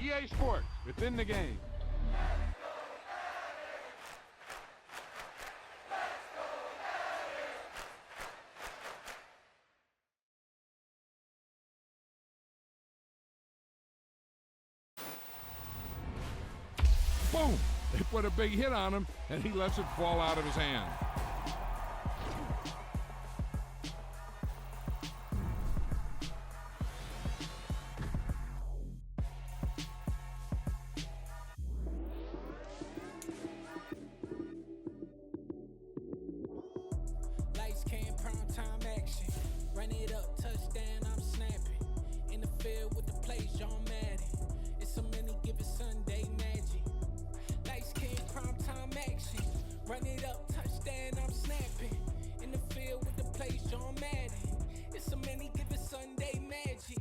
EA Sports, within the game. Boom! They put a big hit on him, and he lets it fall out of his hand. Lights, cam, prime time action. Run it up, touchdown, I'm snapping. In the field with the plays, John Madden. It's a many given Sunday magic. Lights, cam, prime time action. Run it up, touchdown, I'm snapping. In the field with the plays, John Madden. It's a many given Sunday magic.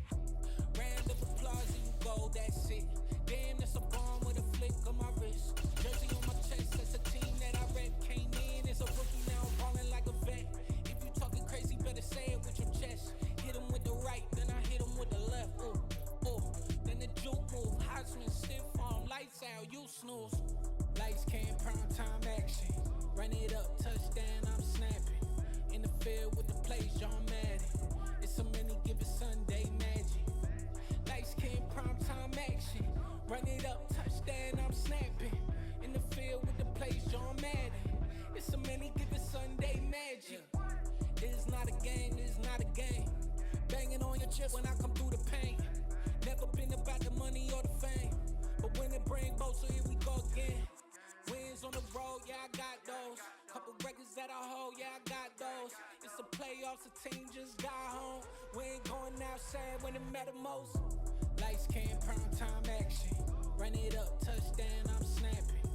Round of applause and you go, that's it. Damn, that's a bomb with a flick on my wrist. Jersey on my chest, that's a team that I rep. Came in as a rookie, now I'm balling like a vet. If you talking crazy, better say it with your chest. Hit him with the right, then I hit him with the left. Ooh, ooh, then the juke move. Heisman, stiff arm, lights out, you snooze. Lights, cam, prime time action. Run it up, touchdown, I'm snapping. In the field with the plays, John Madden. It's a many given Sunday magic. Lights, cam, prime time action. Run it up, touchdown, I'm snapping. In the field with the plays, John Madden. It's a many given Sunday magic. It is not a game, it is not a game. Banging on your chest when I come through the pain. Never been about the money or the fame. But when it bring both, so here we go again. Wins on the road, yeah, I got those. Couple records that I hold, yeah, I got those. It's the playoffs, the team just got home. We ain't going outside when it matter most. Lights, cam, prime time action. Run it up, touchdown, I'm snapping.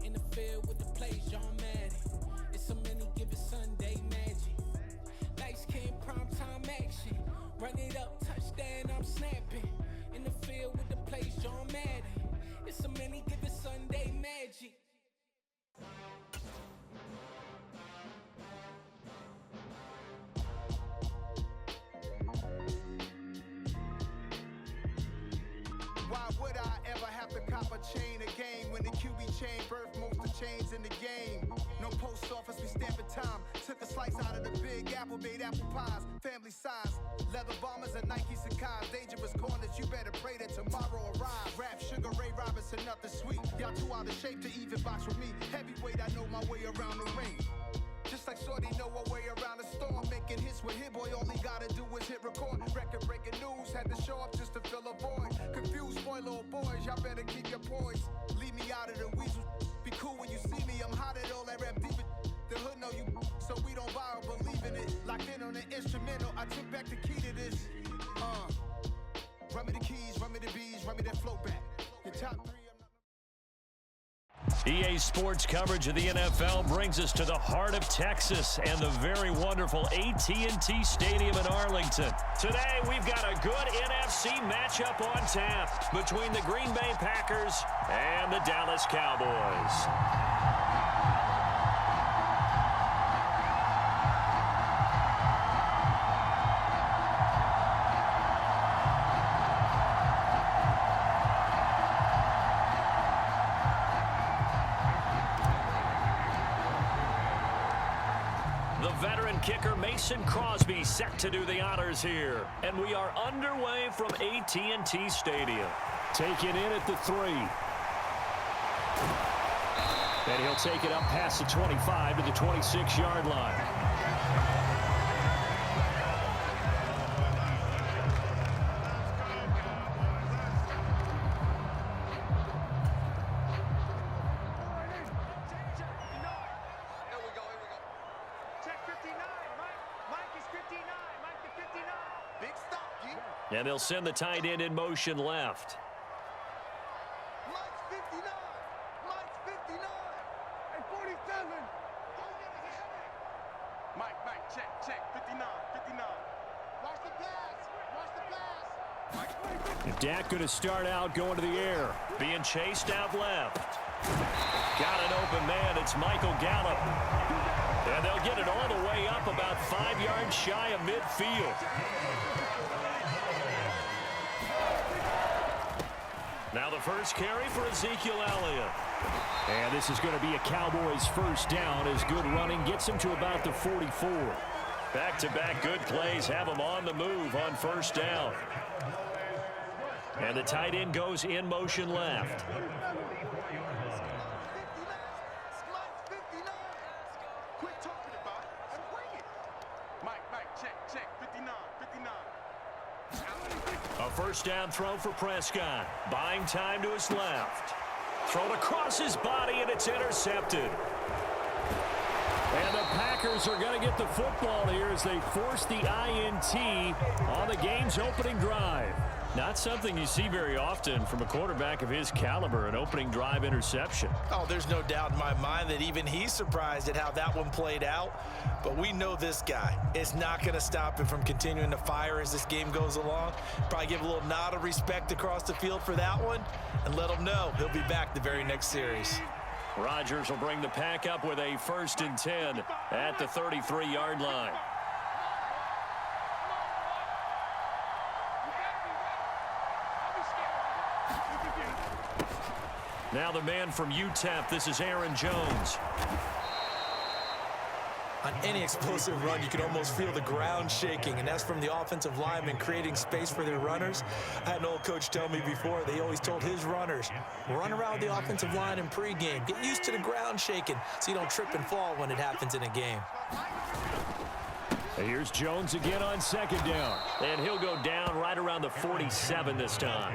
In the field with the plays, John Madden. It's a many given Sunday magic. Lights, cam, prime time action. Run it up, touchdown, I'm snapping. In the field with the plays, John Madden. It's a many given Sunday magic. Why would I ever have to cop a chain a game when the QB chain birthed most of chains in the game? No post office, we stamping time. Took a slice out of the big apple, made apple pies, family size. Leather bombers and Nike Sacai's. Dangerous corners, you better pray that tomorrow arrives. Rap, Sugar Ray Robinson, nothing sweet. Y'all too out of shape to even box with me. Heavyweight, I know my way around the ring. Just like Shorty know her way around the storm. Making hits with Hit Boy, all he gotta do is hit record. Record breaking news, had to show up just to fill a void. Confused boy, little boys, y'all better keep your poise. Leave me out of the weasel. Be cool when you see me, I'm hot at all that rap deep. The hood know you, so we don't borrow, believe in it. Locked in on the instrumental, I took back the key to this. Run me the keys, run me the bees, run me that flow back. Your top three. EA Sports coverage of the NFL brings us to the heart of Texas and the very wonderful AT&T Stadium in Arlington. Today, we've got a good NFC matchup on tap between the Green Bay Packers and the Dallas Cowboys. Veteran kicker Mason Crosby set to do the honors here. And we are underway from AT&T Stadium. Taken in at the 3. And he'll take it up past the 25 to the 26-yard line. And they'll send the tight end in motion left. Mike's 59. Mike's 59. And 47. Mike, check. 59. Watch the pass. Dak going to start out going to the air. Being chased out left. Got an open man. It's Michael Gallup. And they'll get it all the way up about 5 yards shy of midfield. Now the first carry for Ezekiel Elliott. And this is going to be a Cowboys first down as good running gets him to about the 44. Back-to-back good plays have him on the move on first down. And the tight end goes in motion left. A first down throw for Prescott. Buying time to his left. Thrown across his body, and it's intercepted. And the Packers are going to get the football here as they force the INT on the game's opening drive. Not something you see very often from a quarterback of his caliber, an opening drive interception. Oh, there's no doubt in my mind that even he's surprised at how that one played out. But we know this guy is not going to stop him from continuing to fire as this game goes along. Probably give a little nod of respect across the field for that one and let him know he'll be back the very next series. Rodgers will bring the pack up with a 1st and 10 at the 33-yard line. Now the man from UTEP, this is Aaron Jones. On any explosive run, you can almost feel the ground shaking, and that's from the offensive linemen creating space for their runners. I had an old coach tell me before, they always told his runners, run around the offensive line in pregame. Get used to the ground shaking so you don't trip and fall when it happens in a game. Here's Jones again on second down. And he'll go down right around the 47 this time.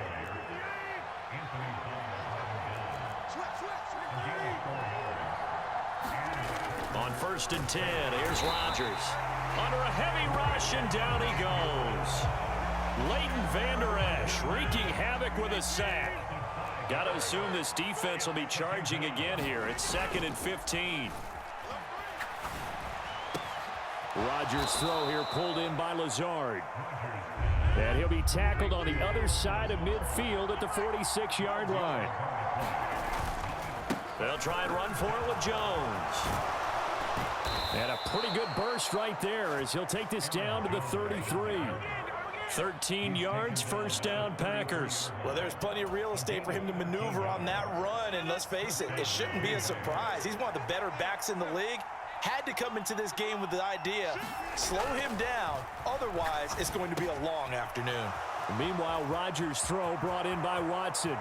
On 1st and 10, here's Rodgers. Under a heavy rush, and down he goes. Leighton Vander Esch wreaking havoc with a sack. Got to assume this defense will be charging again here. It's 2nd and 15. Rodgers' throw here pulled in by Lazard. And he'll be tackled on the other side of midfield at the 46-yard line. They'll try and run for it with Jones. And a pretty good burst right there as he'll take this down to the 33. 13 yards, first down, Packers. Well, there's plenty of real estate for him to maneuver on that run, and let's face it, it shouldn't be a surprise. He's one of the better backs in the league. Had to come into this game with the idea, slow him down, otherwise it's going to be a long afternoon. Meanwhile, Rodgers' throw brought in by Watson.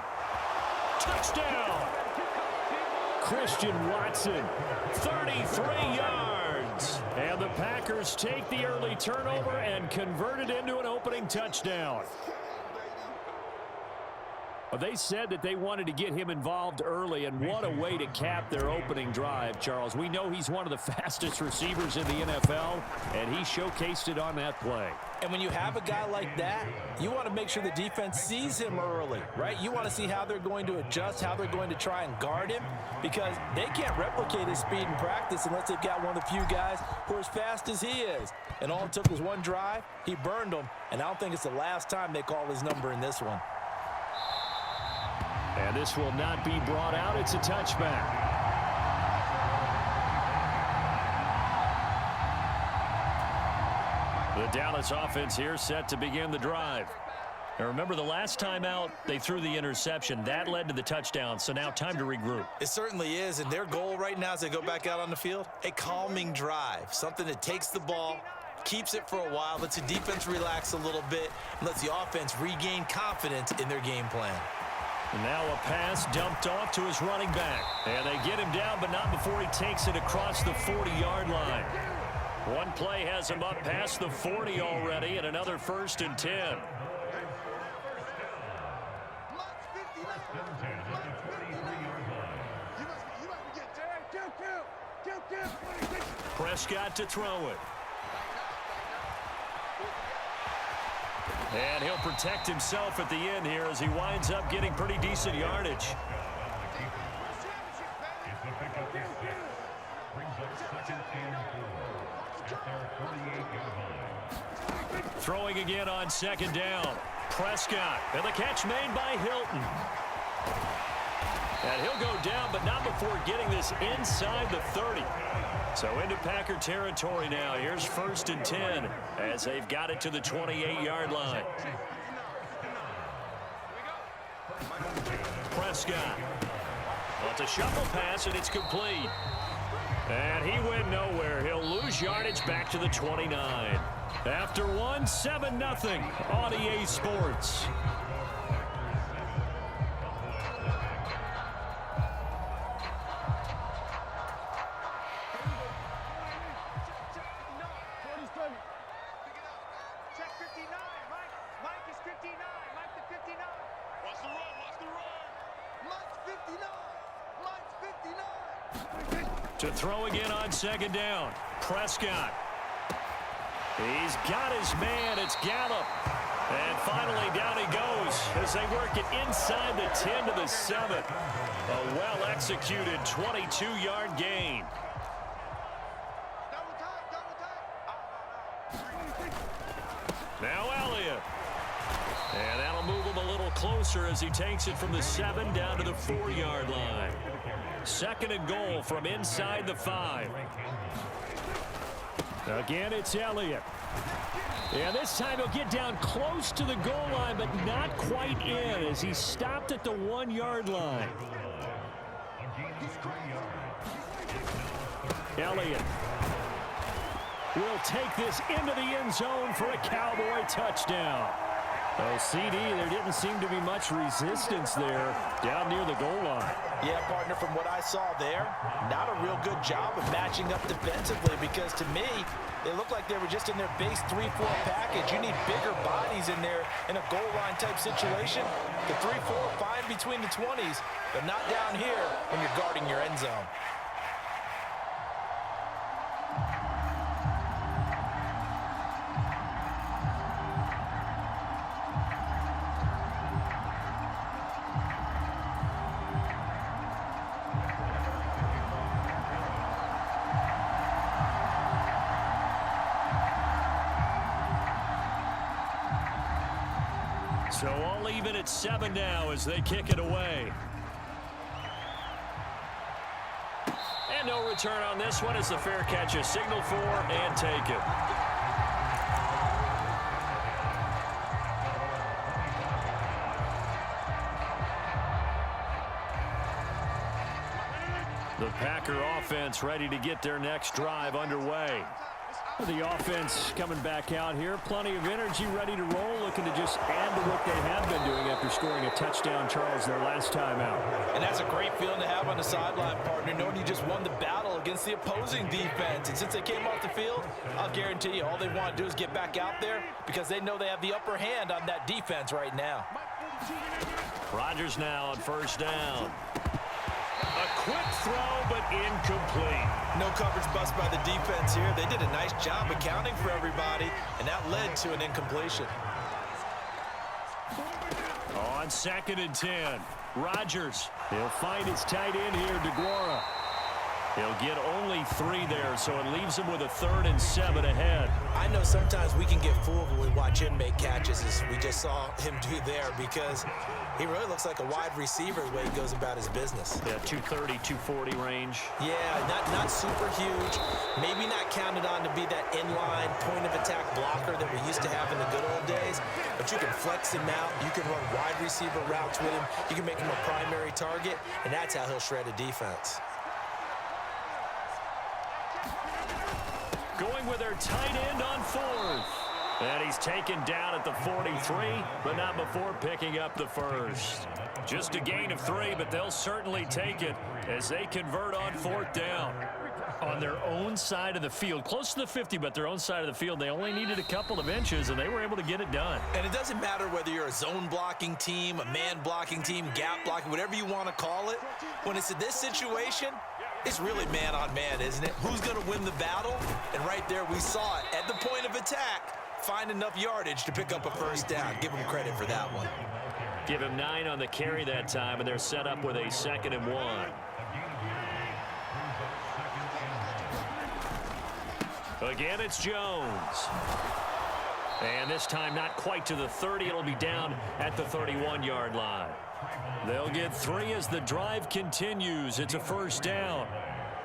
Touchdown! Christian Watson, 33 yards. And the Packers take the early turnover and convert it into an opening touchdown. Well, they said that they wanted to get him involved early, and what a way to cap their opening drive, Charles. We know he's one of the fastest receivers in the NFL, and he showcased it on that play. And when you have a guy like that, you want to make sure the defense sees him early, right? You want to see how they're going to adjust, how they're going to try and guard him, because they can't replicate his speed in practice unless they've got one of the few guys who are as fast as he is. And all it took was one drive. He burned them, and I don't think it's the last time they call his number in this one. And this will not be brought out. It's a touchback. The Dallas offense here set to begin the drive. Now remember, the last time out, they threw the interception. That led to the touchdown, so now time to regroup. It certainly is, and their goal right now as they go back out on the field, a calming drive, something that takes the ball, keeps it for a while, lets the defense relax a little bit, and lets the offense regain confidence in their game plan. And now a pass dumped off to his running back. And they get him down, but not before he takes it across the 40-yard line. One play has him up past the 40 already, and another 1st and 10. Prescott to throw it. And he'll protect himself at the end here as he winds up getting pretty decent yardage. Throwing again on 2nd down. Prescott, and the catch made by Hilton. And he'll go down, but not before getting this inside the 30. So into Packer territory now. Here's 1st and 10 as they've got it to the 28-yard line. Prescott. Well, it's a shuffle pass, and it's complete. And he went nowhere. He'll lose yardage back to the 29. After one, 7-0 on EA Sports. To throw again on second down. Prescott. He's got his man. It's Gallup. And finally down he goes as they work it inside the 10 to the 7. A well-executed 22-yard gain. Now Elliott. And that'll move him a little closer as he takes it from the 7 down to the 4-yard line. Second and goal from inside the 5. Again, it's Elliott. And this time he'll get down close to the goal line, but not quite in as he stopped at the 1-yard line. Elliott will take this into the end zone for a Cowboy touchdown. Oh, CD, there didn't seem to be much resistance there down near the goal line. Yeah, partner, from what I saw there, not a real good job of matching up defensively because to me, they looked like they were just in their base 3-4 package. You need bigger bodies in there in a goal line type situation. The 3-4 fine between the 20s, but not down here when you're guarding your end zone. So all even at 7 now as they kick it away. And no return on this one as the fair catch is signaled for and taken. The Packer offense ready to get their next drive underway. The offense coming back out here. Plenty of energy, ready to roll, looking to just add to what they have been doing after scoring a touchdown, Charles, their last time out. And that's a great feeling to have on the sideline, partner, knowing you just won the battle against the opposing defense. And since they came off the field, I'll guarantee you all they want to do is get back out there because they know they have the upper hand on that defense right now. Rodgers now on first down. A quick throw, but incomplete. No coverage bust by the defense here. They did a nice job accounting for everybody, and that led to an incompletion. On second and 10, Rodgers. He'll find his tight end here, DeGuara. He'll get only 3 there, so it leaves him with a 3rd and 7 ahead. I know sometimes we can get fooled when we watch him make catches, as we just saw him do there, because he really looks like a wide receiver the way he goes about his business. Yeah, 230, 240 range. Yeah, not super huge. Maybe not counted on to be that inline point-of-attack blocker that we used to have in the good old days, but you can flex him out. You can run wide receiver routes with him. You can make him a primary target, and that's how he'll shred a defense. Going with their tight end on 4th. And he's taken down at the 43, but not before picking up the 1st. Just a gain of 3, but they'll certainly take it as they convert on 4th down. On their own side of the field, close to the 50, but their own side of the field, they only needed a couple of inches, and they were able to get it done. And it doesn't matter whether you're a zone blocking team, a man blocking team, gap blocking, whatever you want to call it. When it's in this situation, it's really man-on-man, isn't it? Who's going to win the battle? And right there, we saw it. At the point of attack, find enough yardage to pick up a 1st down. Give him credit for that one. Give him 9 on the carry that time, and they're set up with a 2nd and 1. Again, it's Jones. And this time not quite to the 30. It'll be down at the 31-yard line. They'll get 3 as the drive continues. It's a 1st down.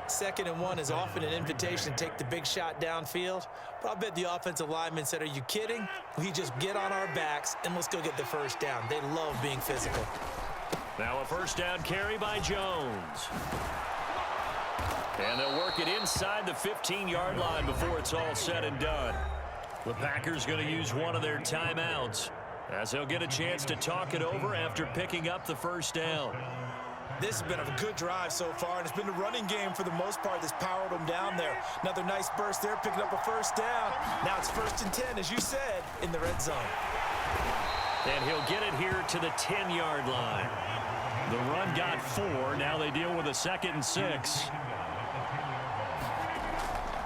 2nd and 1 is often an invitation to take the big shot downfield. But I bet the offensive lineman said, are you kidding? We just get on our backs and let's go get the 1st down. They love being physical. Now a first down carry by Jones. And they'll work it inside the 15-yard line before it's all said and done. The Packers going to use one of their timeouts as they'll get a chance to talk it over after picking up the first down. This has been a good drive so far, and it's been the running game for the most part that's powered them down there. Another nice burst there, picking up a first down. Now it's 1st and 10, as you said, in the red zone. And he'll get it here to the 10-yard line. The run got 4. Now they deal with a 2nd and 6.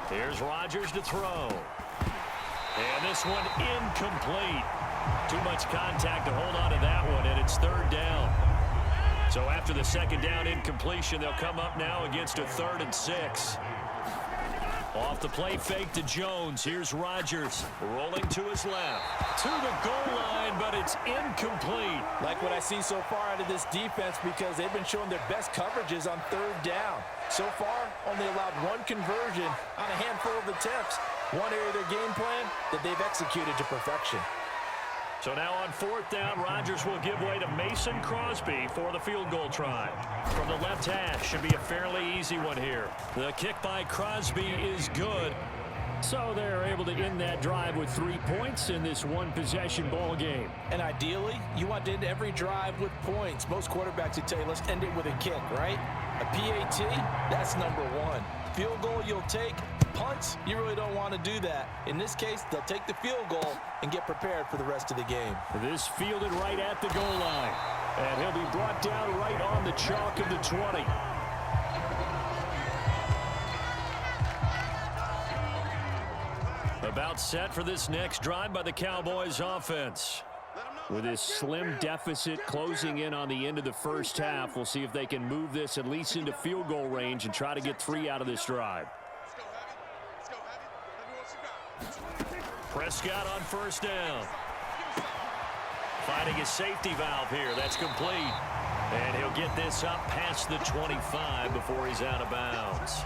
Here's Rodgers to throw. And this one incomplete. Too much contact to hold on to that one, and it's 3rd down. So after the 2nd down incompletion, they'll come up now against a 3rd and 6. Off the play fake to Jones. Here's Rodgers rolling to his left. To the goal line, but it's incomplete. Like what I see so far out of this defense, because they've been showing their best coverages on 3rd down. So far, only allowed 1 conversion on a handful of attempts. One area of their game plan that they've executed to perfection. So now on 4th down, Rodgers will give way to Mason Crosby for the field goal try. From the left hash, should be a fairly easy one here. The kick by Crosby is good. So they're able to end that drive with 3 points in this one-possession ball game. And ideally, you want to end every drive with points. Most quarterbacks would tell you, let's end it with a kick, right? A PAT, that's number 1. Field goal you'll take. Punts, you really don't want to do that. In this case, they'll take the field goal and get prepared for the rest of the game. This fielded right at the goal line. And he'll be brought down right on the chalk of the 20. About set for this next drive by the Cowboys offense. With this slim deficit closing in on the end of the first half, we'll see if they can move this at least into field goal range and try to get 3 out of this drive. Prescott on 1st down. Finding his safety valve here. That's complete. And he'll get this up past the 25 before he's out of bounds.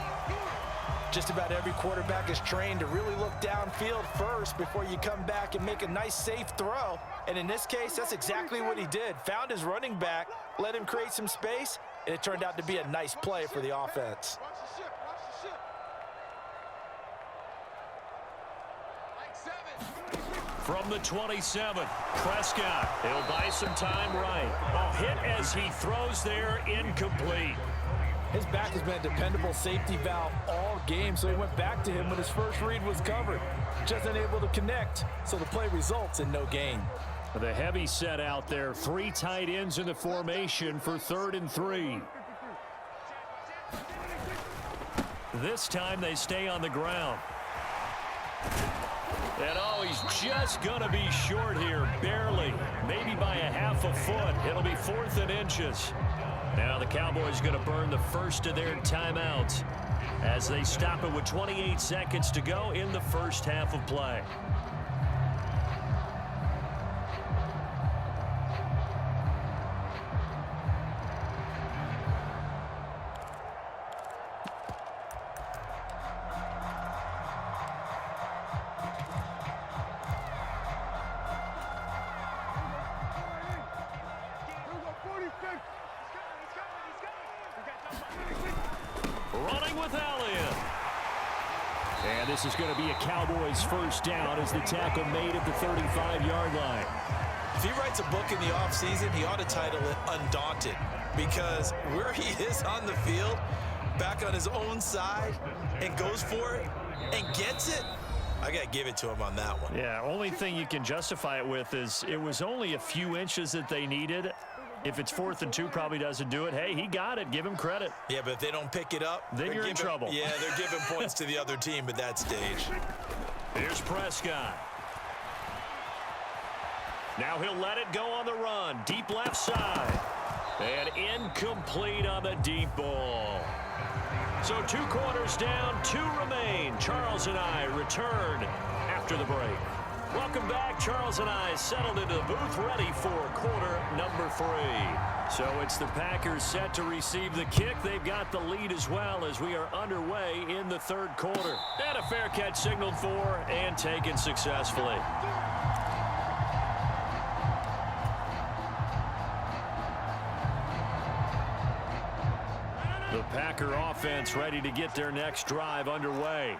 Just about every quarterback is trained to really look downfield first before you come back and make a nice, safe throw. And in this case, that's exactly what he did. Found his running back, let him create some space, and it turned out to be a nice play for the offense. From the 27, Prescott. He'll buy some time right. A hit as he throws there, incomplete. His back has been a dependable safety valve all game, so he went back to him when his first read was covered. Just unable to connect, so the play results in no gain. The heavy set out there. 3 tight ends in the formation for 3rd and 3. This time they stay on the ground. And oh, he's just going to be short here, barely, maybe by a half a foot. It'll be 4th and inches. Now the Cowboys going to burn the first of their timeouts as they stop it with 28 seconds to go in the first half of play. Running with Elliott. And this is going to be a Cowboys first down as the tackle made at the 35-yard line. If he writes a book in the offseason, he ought to title it Undaunted, because where he is on the field, back on his own side, and goes for it and gets it, I got to give it to him on that one. Yeah, only thing you can justify it with is it was only a few inches that they needed. If it's 4th and 2, probably doesn't do it. Hey, he got it. Give him credit. Yeah, but if they don't pick it up, then you're in trouble. Yeah, they're giving points to the other team at that stage. Here's Prescott. Now he'll let it go on the run. Deep left side. And incomplete on the deep ball. So 2 quarters down, 2 remain. Charles and I return after the break. Welcome back. Charles and I settled into the booth, ready for quarter number 3. So it's the Packers set to receive the kick. They've got the lead as well as we are underway in the 3rd quarter. And a fair catch signaled for and taken successfully. Packer offense ready to get their next drive underway.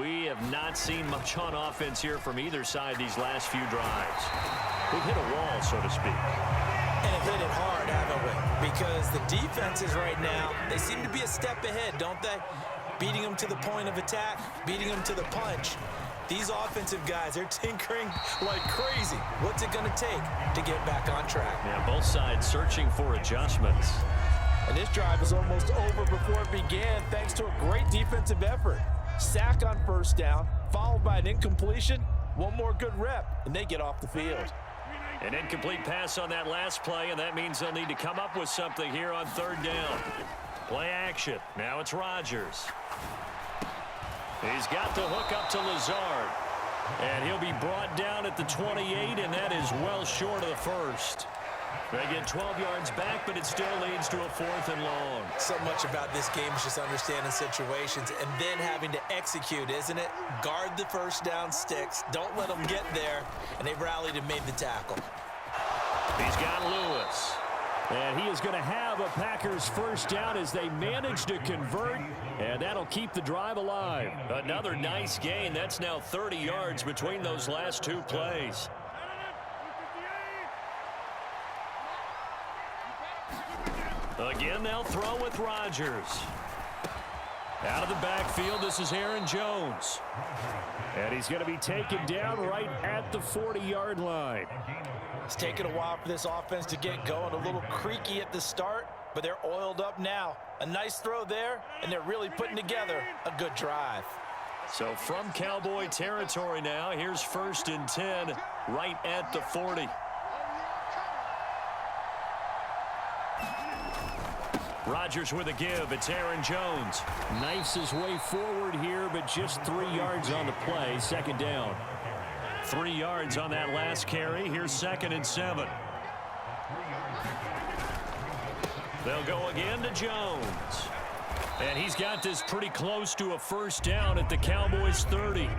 We have not seen much on offense here from either side these last few drives. We've hit a wall, so to speak. And have hit it hard, haven't we? Because the defenses right now, they seem to be a step ahead, don't they? Beating them to the point of attack, beating them to the punch. These offensive guys, they're tinkering like crazy. What's it going to take to get back on track? Yeah, both sides searching for adjustments. And this drive is almost over before it began thanks to a great defensive effort. Sack on first down, followed by an incompletion. One more good rep, and they get off the field. An incomplete pass on that last play, and that means they'll need to come up with something here on third down. Play action. Now it's Rodgers. He's got the hook up to Lazard. And he'll be brought down at the 28, and that is well short of the first. They get 12 yards back, but it still leads to a 4th and long. So much about this game is just understanding situations and then having to execute, isn't it? Guard the first down sticks. Don't let them get there. And they rallied and made the tackle. He's got Lewis. And he is going to have a Packers first down as they manage to convert, and that'll keep the drive alive. Another nice gain. That's now 30 yards between those last two plays. Again, they'll throw with Rodgers. Out of the backfield, this is Aaron Jones. And he's going to be taken down right at the 40-yard line. It's taken a while for this offense to get going. A little creaky at the start, but they're oiled up now. A nice throw there, and they're really putting together a good drive. So from Cowboy territory now, here's 1st and 10 right at the 40. Rodgers with a give. It's Aaron Jones. Knifes his way forward here, but just 3 yards on the play. 2nd down. 3 yards on that last carry. Here's 2nd and 7. They'll go again to Jones. And he's got this pretty close to a first down at the Cowboys' 30.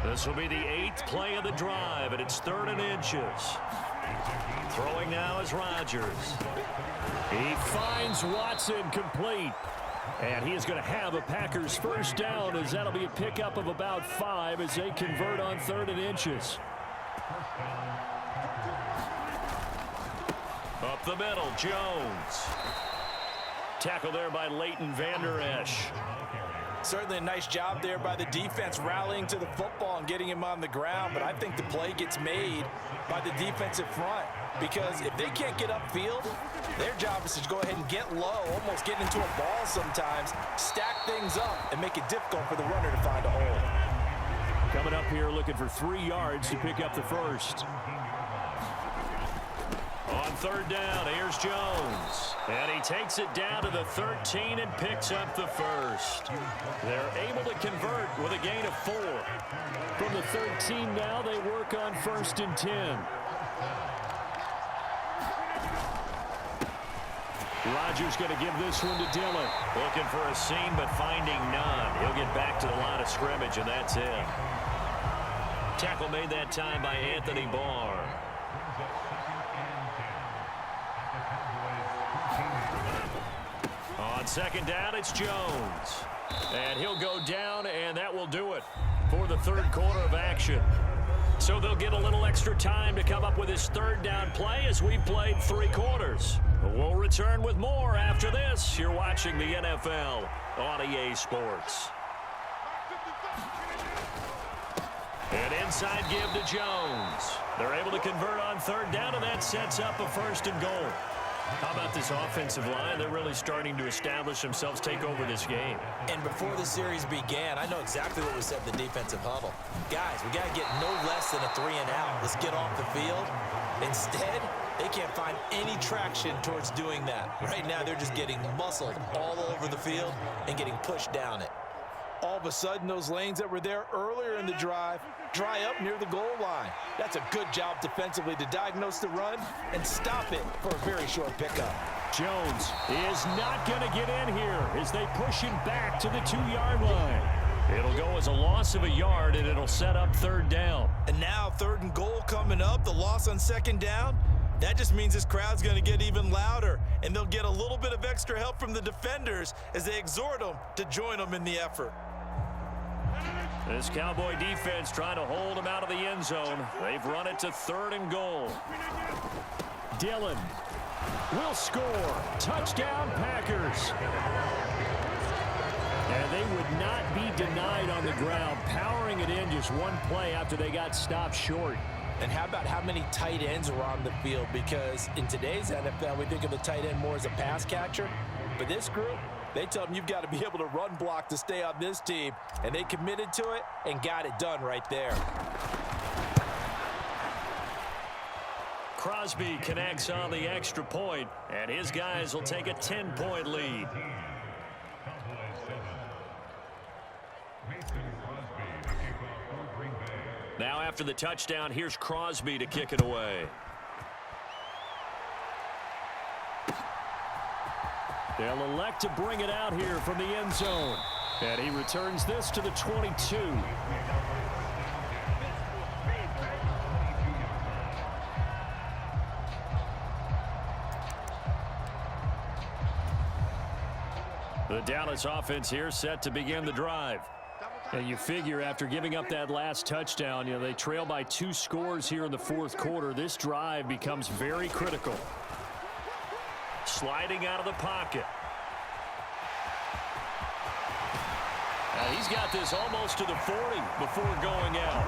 This will be the 8th play of the drive, and it's 3rd and inches. Throwing now is Rodgers. He finds Watson complete. And he is going to have a Packers first down, as that'll be a pickup of about 5 as they convert on 3rd and inches. Up the middle, Jones. Tackle there by Leighton Vander Esch. Certainly a nice job there by the defense rallying to the football and getting him on the ground, but I think the play gets made by the defensive front because if they can't get upfield, their job is to go ahead and get low, almost get into a ball sometimes, stack things up, and make it difficult for the runner to find a hole. Coming up here looking for 3 yards to pick up the first. On 3rd down, here's Jones. And he takes it down to the 13 and picks up the first. They're able to convert with a gain of 4. From the 13 now, they work on 1st and 10. Rodgers going to give this one to Dillon. Looking for a seam, but finding none. He'll get back to the line of scrimmage, and that's it. Tackle made that time by Anthony Barr. On 2nd down, it's Jones. And he'll go down, and that will do it for the 3rd quarter of action. So they'll get a little extra time to come up with his 3rd down play as we've played 3 quarters. We'll return with more after this. You're watching the NFL on EA Sports. An inside give to Jones. They're able to convert on 3rd down, and that sets up a 1st and goal. How about this offensive line? They're really starting to establish themselves, take over this game. And before the series began, I know exactly what we said in the defensive huddle. Guys, we got to get no less than a 3 and out. Let's get off the field. Instead, they can't find any traction towards doing that. Right now, they're just getting muscled all over the field and getting pushed down it. All of a sudden, those lanes that were there earlier in the drive dry up near the goal line. That's a good job defensively to diagnose the run and stop it for a very short pickup. Jones is not going to get in here as they push him back to the 2-yard line. It'll go as a loss of a yard, and it'll set up 3rd down. And now 3rd and goal coming up. The loss on 2nd down. That just means this crowd's going to get even louder, and they'll get a little bit of extra help from the defenders as they exhort them to join them in the effort. This Cowboy defense trying to hold them out of the end zone. They've run it to 3rd and goal. Dillon will score. Touchdown, Packers. And they would not be denied on the ground, powering it in just one play after they got stopped short. And how about how many tight ends were on the field? Because in today's NFL, we think of the tight end more as a pass catcher. But this group, they tell them you've got to be able to run block to stay on this team. And they committed to it and got it done right there. Crosby connects on the extra point, and his guys will take a 10-point lead. Now after the touchdown, here's Crosby to kick it away. They'll elect to bring it out here from the end zone. And he returns this to the 22. The Dallas offense here set to begin the drive. And you figure after giving up that last touchdown, they trail by 2 scores here in the 4th quarter. This drive becomes very critical. Sliding out of the pocket. He's got this almost to the 40 before going out.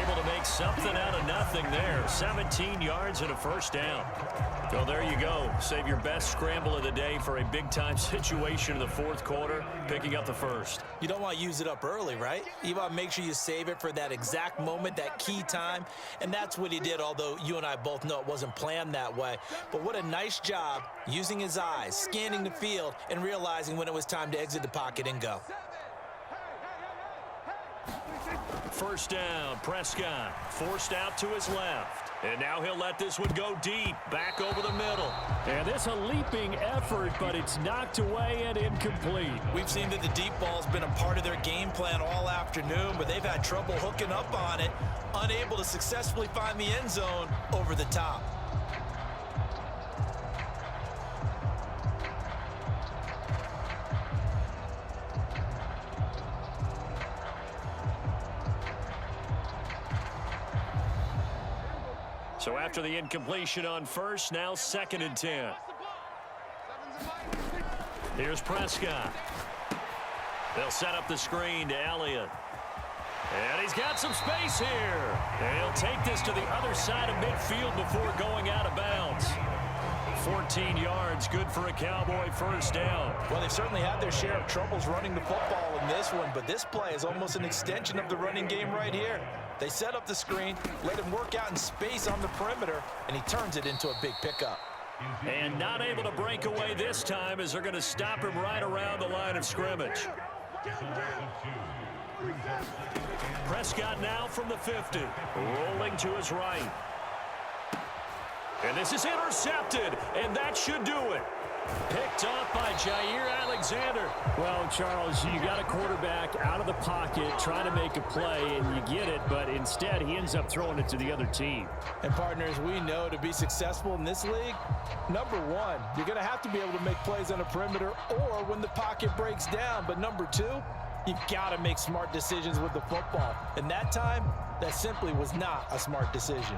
Able to make something out of nothing there. 17 yards and a first down. So there you go. Save your best scramble of the day for a big-time situation in the 4th quarter, picking up the first. You don't want to use it up early, right? You want to make sure you save it for that exact moment, that key time. And that's what he did, although you and I both know it wasn't planned that way. But what a nice job using his eyes, scanning the field, and realizing when it was time to exit the pocket and go. First down, Prescott forced out to his left. And now he'll let this one go deep, back over the middle. And this a leaping effort, but it's knocked away and incomplete. We've seen that the deep ball's been a part of their game plan all afternoon, but they've had trouble hooking up on it, unable to successfully find the end zone over the top. So after the incompletion on first, now 2nd and 10. Here's Prescott. They'll set up the screen to Elliott. And he's got some space here. And he'll take this to the other side of midfield before going out of bounds. 14 yards, good for a Cowboy first down. Well, they've certainly had their share of troubles running the football in this one, but this play is almost an extension of the running game right here. They set up the screen, let him work out in space on the perimeter, and he turns it into a big pickup. And not able to break away this time as they're going to stop him right around the line of scrimmage. Prescott now from the 50, rolling to his right. And this is intercepted, and that should do it. Picked off by Jair Alexander. Well, Charles, you got a quarterback out of the pocket trying to make a play, and you get it, but instead he ends up throwing it to the other team. And partners, we know to be successful in this league, number one, you're going to have to be able to make plays on the perimeter or when the pocket breaks down. But number two, you've got to make smart decisions with the football. And that time, that simply was not a smart decision.